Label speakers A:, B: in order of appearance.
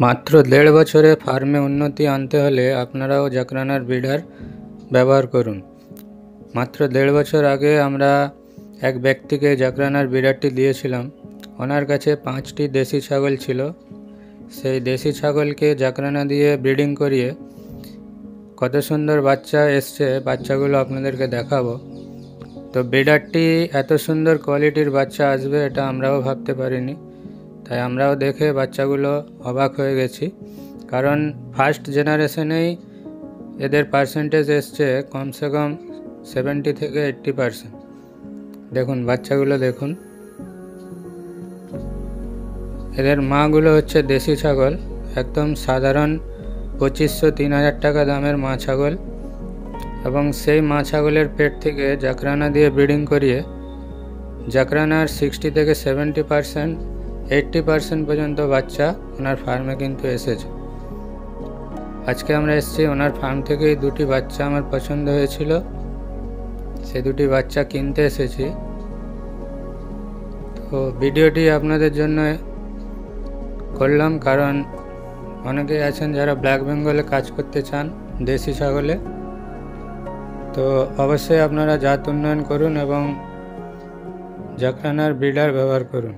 A: মাত্র 1.5 বছরে ফার্মে উন্নতি আনতে হলে আপনারাও জাকরানার ব্রিডার ব্যবহার করুন। মাত্র 1.5 বছর আগে আমরা এক ব্যক্তিকে জাকরানার ব্রিডারটি দিয়েছিলাম। ওনার কাছে 5টি দেশি ছাগল ছিল। সেই দেশি ছাগলকে জাকরানা দিয়ে ব্রিডিং করিয়ে কত সুন্দর বাচ্চা এসছে, বাচ্চাগুলো আপনাদেরকে দেখাবো। তো ব্রিডারটি এত সুন্দর কোয়ালিটির বাচ্চা আসবে এটা আমরাও ভাবতে পারিনি, তাই আমরাও দেখে বাচ্চাগুলো অবাক হয়ে গেছি। কারণ ফার্স্ট জেনারেশনেই এদের পার্সেন্টেজ এসছে কমসে কম 70 থেকে 80%। দেখুন বাচ্চাগুলো দেখুন। এদের মাগুলো হচ্ছে দেশি ছাগল, একদম সাধারণ 2500-3000 টাকা দামের মা ছাগল, এবং সেই মা ছাগলের পেট থেকে জাকরানা দিয়ে ব্রিডিং করিয়ে জাকরানার 60 থেকে 70%, 80% পর্যন্ত বাচ্চা ওনার ফার্মে কিন্তু এসেছে। আজকে আমরা এসেছি ওনার ফার্ম থেকেই দুটি বাচ্চা আমার পছন্দ হয়েছিল, সে দুটি বাচ্চা কিনতে এসেছি। তো ভিডিওটি আপনাদের জন্য করলাম, কারণ অনেকেই আছেন যারা ব্ল্যাক বেঙ্গলে কাজ করতে চান দেশি ছাগলে। তো অবশ্যই আপনারা জাত উন্নয়ন করুন এবং জাকরানার ব্রিডার ব্যবহার করুন।